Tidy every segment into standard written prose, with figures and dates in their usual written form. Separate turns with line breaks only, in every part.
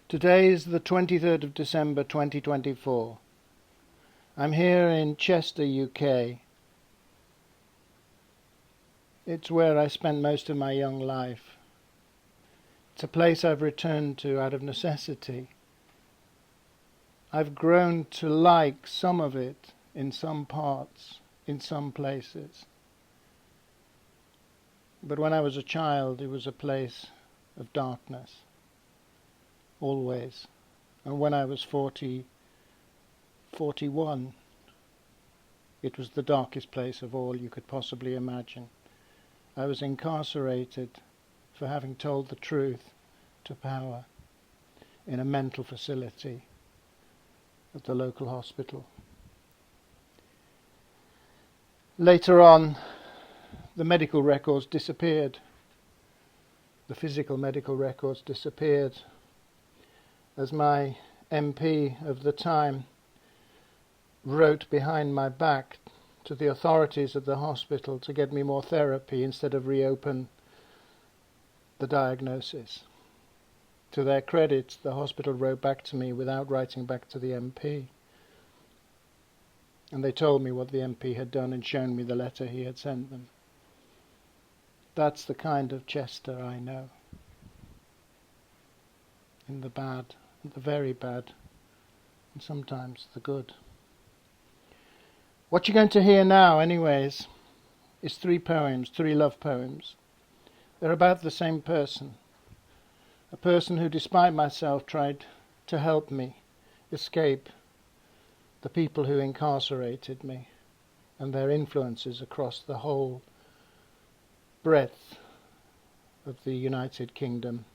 Today is the 23rd of December 2024. I'm here in Chester, UK. It's where I spent most of my young life. It's a place I've returned to out of necessity. I've grown to like some of it in some parts, in some places. But when I was a child, it was a place of darkness. Always. And when I was 41, it was the darkest place of all you could possibly imagine. I was incarcerated for having told the truth to power in a mental facility at the local hospital. Later on, the medical records disappeared. The physical medical records disappeared as my MP of the time wrote behind my back to the authorities of the hospital to get me more therapy instead of reopen the diagnosis. To their credit, the hospital wrote back to me without writing back to the MP. And they told me what the MP had done and shown me the letter he had sent them. That's the kind of Chester I know. In the bad, the very bad, and sometimes the good. What you're going to hear now, anyways, is three love poems. They're about the same person. A person who, despite myself, tried to help me escape the people who incarcerated me and their influences across the whole breadth of the United Kingdom,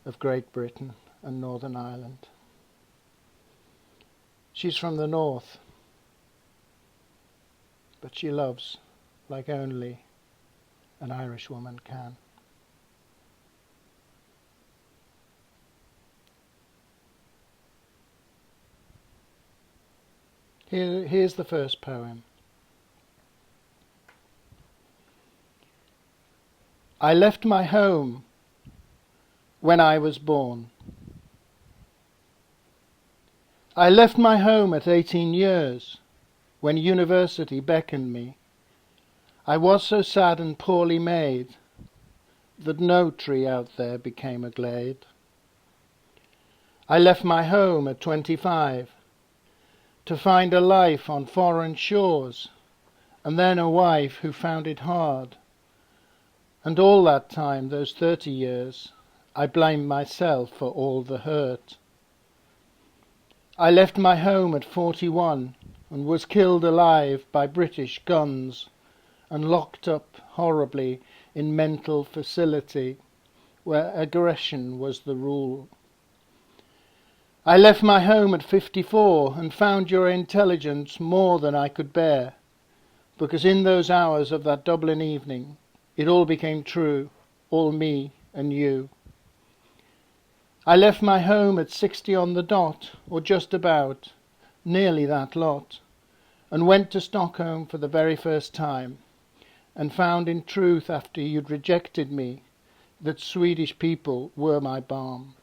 of Great Britain and Northern Ireland. She's from the north, but she loves like only an Irish woman can. Here's the first poem. I left my home when I was born. I left my home at 18 years, when university beckoned me. I was so sad and poorly made that no tree out there became a glade. I left my home at 25 to find a life on foreign shores, and then a wife who found it hard. And all that time, those 30 years, I blamed myself for all the hurt. I left my home at 41 and was killed alive by British guns and locked up horribly in mental facility where aggression was the rule. I left my home at 54 and found your intelligence more than I could bear, because in those hours of that Dublin evening it all became true, all me and you. I left my home at 60 on the dot, or just about, nearly that lot, and went to Stockholm for the very first time, and found in truth, after you'd rejected me, that Swedish people were my balm.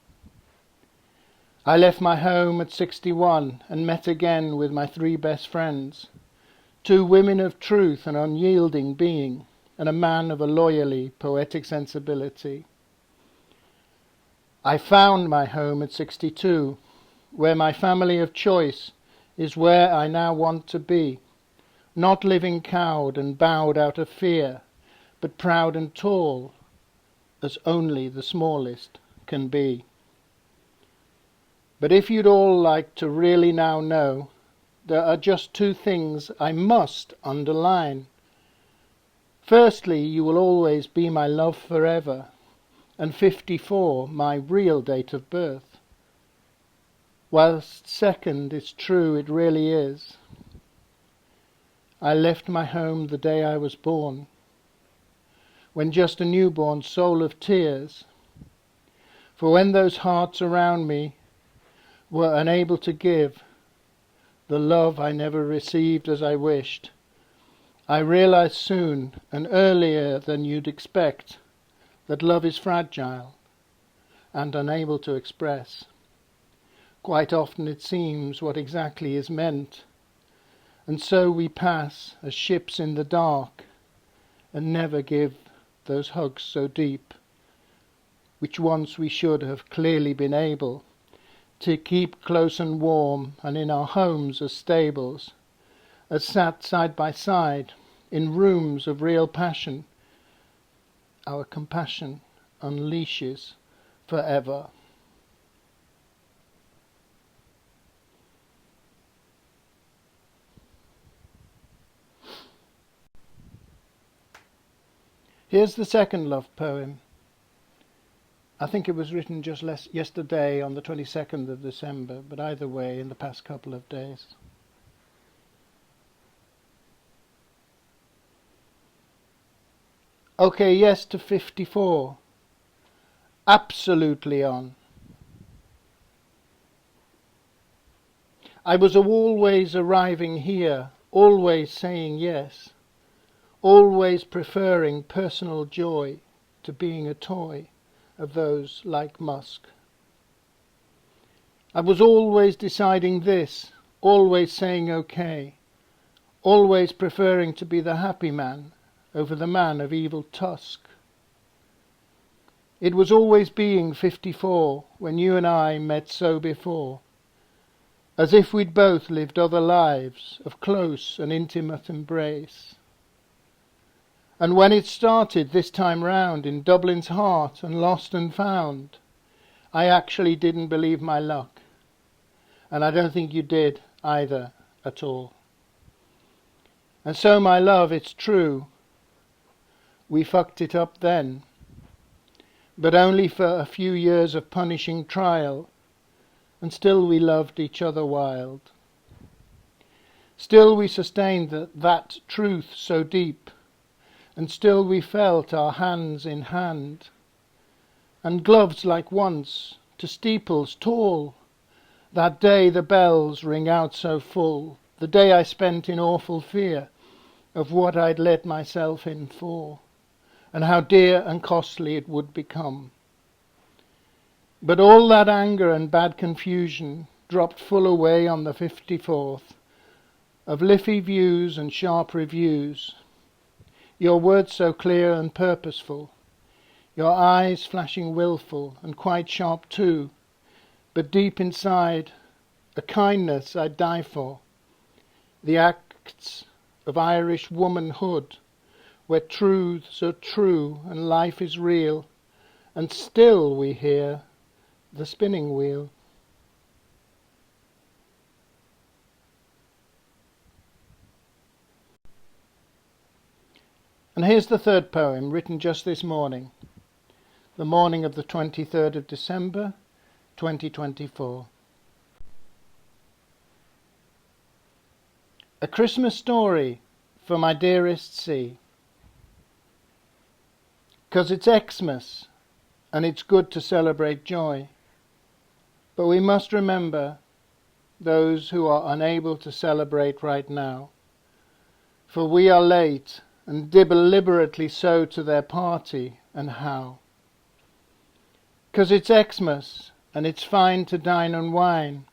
I left my home at 61 and met again with my 3 best friends, 2 women of truth and unyielding being, and a man of a loyally poetic sensibility. I found my home at 62, where my family of choice is where I now want to be, not living cowed and bowed out of fear, but proud and tall, as only the smallest can be. But if you'd all like to really now know, there are just 2 things I must underline. Firstly, you will always be my love forever, and 54 my real date of birth. Whilst second, it's true, it really is. I left my home the day I was born, when just a newborn soul of tears. For when those hearts around me were unable to give the love I never received as I wished, I realized soon and earlier than you'd expect that love is fragile, and unable to express. Quite often it seems what exactly is meant, and so we pass as ships in the dark and never give those hugs so deep, which once we should have clearly been able to keep close and warm and in our homes as stables, as sat side by side in rooms of real passion, our compassion unleashes forever. Here's the second love poem. I think it was written just yesterday on the 22nd of December, but either way in the past couple of days. Okay, yes to 54. Absolutely on. I was always arriving here, always saying yes, always preferring personal joy to being a toy of those like Musk. I was always deciding this, always saying okay, always preferring to be the happy man over the man of evil tusk. It was always being 54 when you and I met so before, as if we'd both lived other lives of close and intimate embrace. And when it started this time round in Dublin's heart and lost and found, I actually didn't believe my luck. And I don't think you did either at all. And so, my love, it's true, we fucked it up then, but only for a few years of punishing trial, and still we loved each other wild. Still we sustained that truth so deep, and still we felt our hands in hand, and gloves like once to steeples tall. That day the bells ring out so full, the day I spent in awful fear of what I'd let myself in for, and how dear and costly it would become. But all that anger and bad confusion dropped full away on the 54th, of liffey views and sharp reviews, your words so clear and purposeful, your eyes flashing willful and quite sharp too, but deep inside a kindness I'd die for, the acts of Irish womanhood, where truths are true and life is real, and still we hear the spinning wheel. And here's the third poem, written just this morning, the morning of the 23rd of December, 2024. A Christmas story for my dearest sea. 'Cause it's Xmas, and it's good to celebrate joy. But we must remember those who are unable to celebrate right now, for we are late and deliberately so to their party, and how. 'Cause it's Xmas, and it's fine to dine and wine,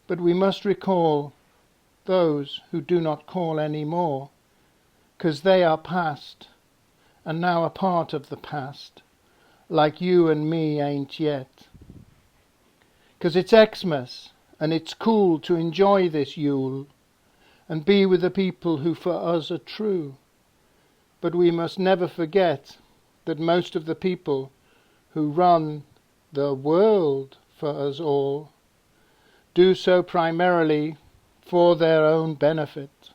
but we must recall those who do not call any more, 'cause they are past, and now a part of the past, like you and me ain't yet. 'Cause it's Xmas, and it's cool to enjoy this Yule, and be with the people who for us are true. But we must never forget that most of the people who run the world for us all do so primarily for their own benefit.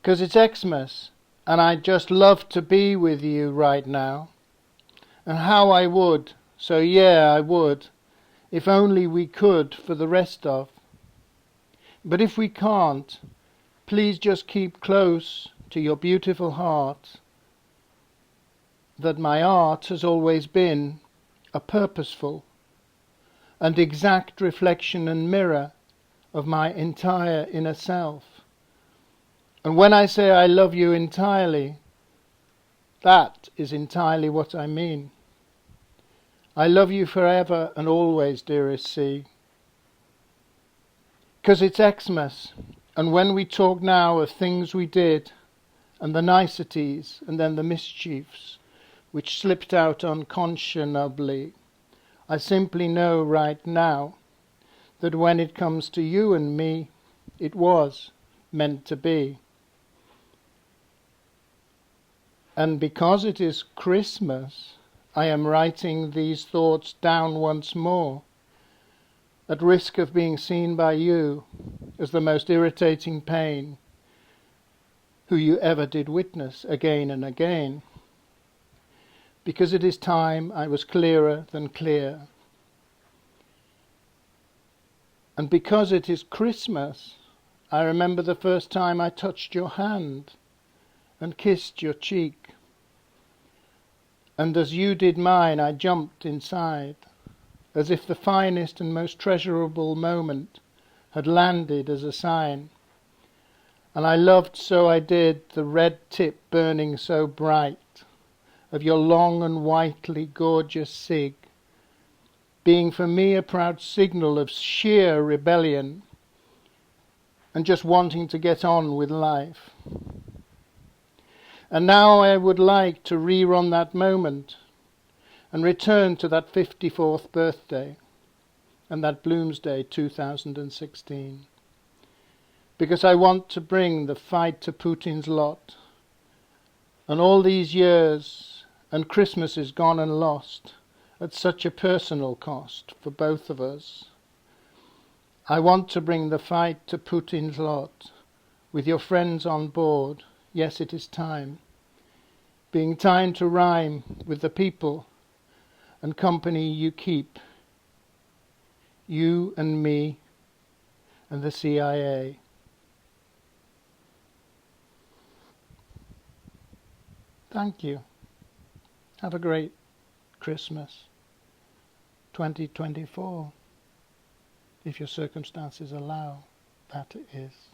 'Cause it's Xmas, and I'd just love to be with you right now. And how I would, so yeah, I would, if only we could for the rest of. But if we can't, please just keep close to your beautiful heart, that my art has always been a purposeful and exact reflection and mirror of my entire inner self. And when I say I love you entirely, That is entirely what I mean. I love you forever and always, dearest C. 'Cause it's Xmas, and when we talk now of things we did, and the niceties, and then the mischiefs, which slipped out unconscionably, I simply know right now that when it comes to you and me, it was meant to be. And because it is Christmas, I am writing these thoughts down once more, at risk of being seen by you as the most irritating pain who you ever did witness again and again, because it is time I was clearer than clear. And because it is Christmas, I remember the first time I touched your hand and kissed your cheek. And as you did mine, I jumped inside, as if the finest and most treasurable moment had landed as a sign. And I loved so I did the red tip burning so bright of your long and whitely gorgeous cig, being for me a proud signal of sheer rebellion and just wanting to get on with life. And now I would like to rerun that moment and return to that 54th birthday and that Bloomsday 2016. Because I want to bring the fight to Putin's lot, and all these years and Christmases gone and lost at such a personal cost for both of us. I want to bring the fight to Putin's lot with your friends on board. Yes, it is time, being time to rhyme with the people and company you keep, you and me and the CIA. Thank you. Have a great Christmas 2024, if your circumstances allow, that is.